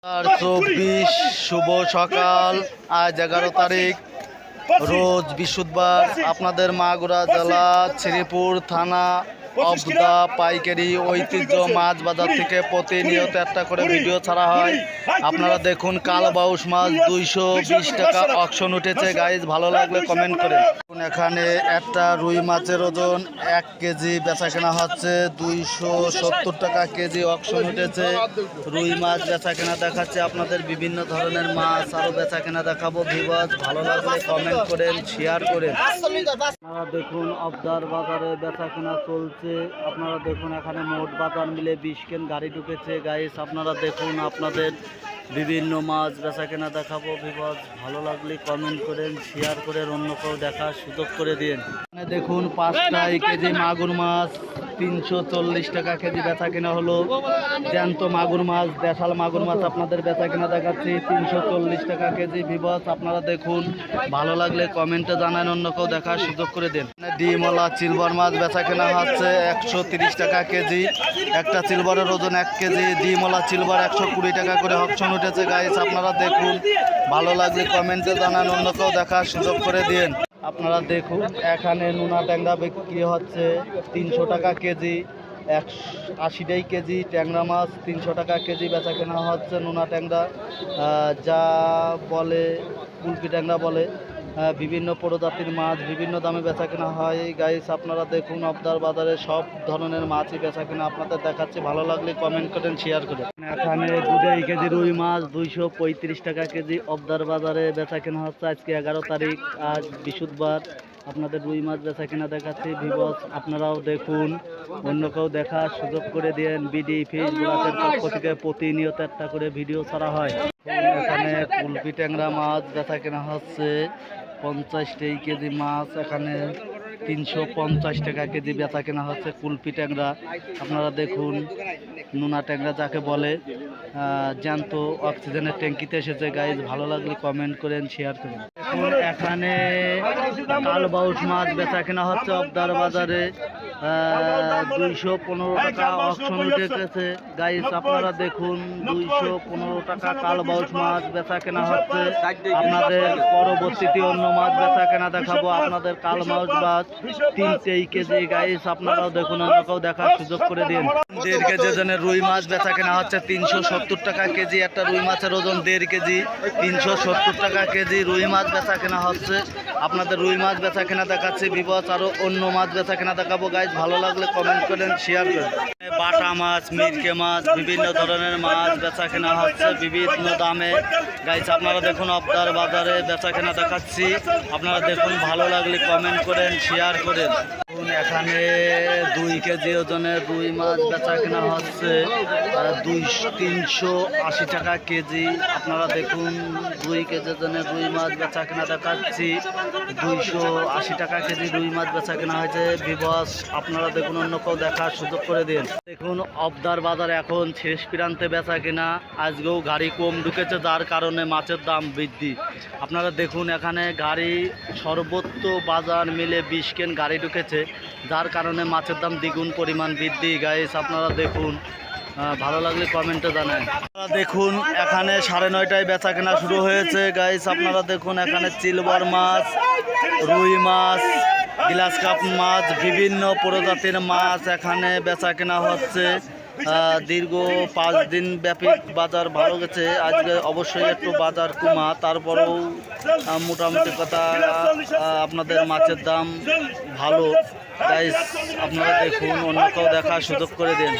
2024 শুভ সকাল। আজ 11 তারিখ, রোজ বৃহস্পতিবার। আপনাদের মাগুরা জেলা শ্রীপুর থানা অবদা পাইকারি ঐতিহ্য মাছ বাজার থেকে প্রতিনিয়ত একটা করে ভিডিও ছাড়া হয়। আপনারা দেখুন, কালবাউস মাছ 220 টাকা অকশন উঠেছে। গাইজ, ভালো লাগলে কমেন্ট করে। এখানে একটা রুই মাছের ওজন 1 কেজি বেচা কেনা হচ্ছে 270 টাকা কেজি অকশন উঠেছে। রুই মাছ বেচা কেনা দেখাচ্ছে আপনাদের, বিভিন্ন ধরনের মাছ আরও বেচা কেনা দেখাবো। ভিউয়ার্স, ভালো লাগলে কমেন্ট করেন, শেয়ার করেন। আপনারা দেখুন, অবদার বাজারে বেচা কেনা চলছে। আপনারা দেখুন, এখানে মোট বাজার মিলে 20 কেন গাড়ি ঢুকেছে। গাইস, আপনারা দেখুন, আপনাদের বিভিন্ন মাছ বেচা কেনা দেখাবো। ভিউয়ার্স, ভালো লাগলে কমেন্ট করেন, শেয়ার করে অন্য কেউ দেখার সুযোগ করে দিন। এখানে দেখুন, 5টাই কেজি মাগুর মাছ 340 টাকা কেজি বেচা কেনা হলো। জ্যান্ত মাগুর মাছ, দেশাল মাগুর মাছ আপনাদের বেচা কেনা দেখাচ্ছি 340 টাকা কেজি। ভিউয়ার্স, আপনারা দেখুন, ভালো লাগলে কমেন্টে জানান, অন্য কেউ দেখার সুযোগ করে দেন। ডিমওয়ালা সিলভার মাছ বেচা কেনা হচ্ছে 130 টাকা কেজি। একটা সিলভারের ওজন 1 কেজি। ডিমওয়ালা সিলভার 120 টাকা করে অকশন উঠেছে। গাইস, আপনারা দেখুন, ভালো লাগলে কমেন্টে জানান, অন্য কেউ দেখার সুযোগ করে দিন। আপনারা দেখুন, এখানে নোনা ট্যাংরা বিক্রি হচ্ছে 300 টাকা কেজি। 180টাই কেজি। ট্যাংরা মাছ 300 টাকা কেজি বেচা কেনা হচ্ছে। নোনা ট্যাংরা যা বলে কুলপি ট্যাংরা বলে, বিভিন্ন প্রজাতির মাছ বিভিন্ন দামে বেচা কেনা হয়। গাইস, আপনারা দেখুন, অবদার বাজারে সব ধরনের মাছই বেচা কেনা আপনাদের দেখাচ্ছে। ভালো লাগলে কমেন্ট করেন, শেয়ার করেন। এখানে 2 কেজি রুই মাছ 235 টাকা কেজি অবদার বাজারে বেচা কেনা হচ্ছে। আজকে 11 তারিখ, আজ বৃহস্পতিবার। আপনাদের রুই মাছ বেচা কেনা দেখাচ্ছি। ভিউয়ার্স, আপনারাও দেখুন, অন্য কেউ দেখার সুযোগ করে দিন। বিডি ফিশ ব্লকের পক্ষ থেকে প্রতিনিয়ত একটা করে ভিডিও ছাড়া হয়। এখানে কুলপি ট্যাংরা মাছ বেচা কেনা হচ্ছে 50টাই কেজি মাছ। এখানে 350 টাকা কেজি বেচা কেনা হচ্ছে কুলপি ট্যাংরা। আপনারা দেখুন, নোনা ট্যাংরা যাকে বলে, জ্যান্ত অক্সিজেনের ট্যাঙ্কিতে এসেছে। গাইজ, ভালো লাগলে কমেন্ট করেন, শেয়ার করেন। দেখুন, এখানে কালবাউস মাছ বেচা কেনা হচ্ছে অবদার বাজারে 215 টাকা অকশন উঠে গেছে। গাইজ, আপনারা দেখুন, 215 টাকা কালবাউস মাছ বেচা কেনা হচ্ছে। আপনাদের পরবর্তীতে অন্য মাছ বেচা কেনা দেখাবো। আপনাদের কালবাউস মাছ 3 কেজি। গাইজ, আপনারাও দেখুন, অন্য কেউ দেখার সুযোগ করে দিন। 1.5 কেজি ওজনের রুই মাছ বেচা কেনা হচ্ছে 370 টাকা কেজি। একটা রুই মাছের ওজন 1.5 কেজি, 370 টাকা কেজি রুই মাছ বেচা কেনা হচ্ছে। আপনাদের রুই মাছ বেচা কেনা দেখাচ্ছে। ভিউয়ার্স, আরও অন্য মাছ বেচা কেনা দেখাবো। গাইজ, ভালো লাগলে কমেন্ট করেন, শেয়ার করেন। বাটা মাছ, মিরকে মাছ, বিভিন্ন ধরনের মাছ বেচা কেনা হচ্ছে বিভিন্ন দামে। গাইজ, আপনারা দেখুন, অবদার বাজারে বেচা কেনা দেখাচ্ছি। আপনারা দেখুন, ভালো লাগলে কমেন্ট করেন, শেয়ার করেন। এখানে 2 কেজি ওজনের রুই মাছ বেচা কেনা হচ্ছে 380 টাকা কেজি। আপনারা দেখুন, 2 কেজি ওজনের রুই মাছ বেচা কেনা দেখাচ্ছি 280 টাকা কেজি রুই মাছ বেচা কেনা হয়েছে। ভিউয়ার্স, আপনারা দেখুন, অন্য কেউ দেখার সুযোগ করে দিন। দেখুন, অবদার বাজার এখন শেষ প্রান্তে বেচা কেনা। আজকেও গাড়ি কম ঢুকেছে, যার কারণে মাছের দাম বৃদ্ধি। আপনারা দেখুন, এখানে গাড়ি সর্বত্র বাজার মিলে 20 কেন গাড়ি ঢুকেছে, যার কারণে মাছের দাম দ্বিগুণ পরিমাণ বৃদ্ধি। গাইস, আপনারা দেখুন, ভালো লাগলে কমেন্টে জানান। আপনারা দেখুন, এখানে 9:30টায় বেচা কেনা শুরু হয়েছে। গাইস, আপনারা দেখুন, এখানে সিলভার মাছ, রুই মাছ, গ্লাস কাপ মাছ, বিভিন্ন প্রজাতির মাছ এখানে বেচা কেনা হচ্ছে। দীর্ঘ 5 দিন ব্যাপী বাজার ভালো গেছে। আজকে অবশ্যই একটু বাজার কমা, তারপরেও মোটামুটি কথা আপনাদের মাছের দাম ভালো। গাইস, আপনারা দেখুন, অন্য কেউ দেখার সুযোগ করে দিন।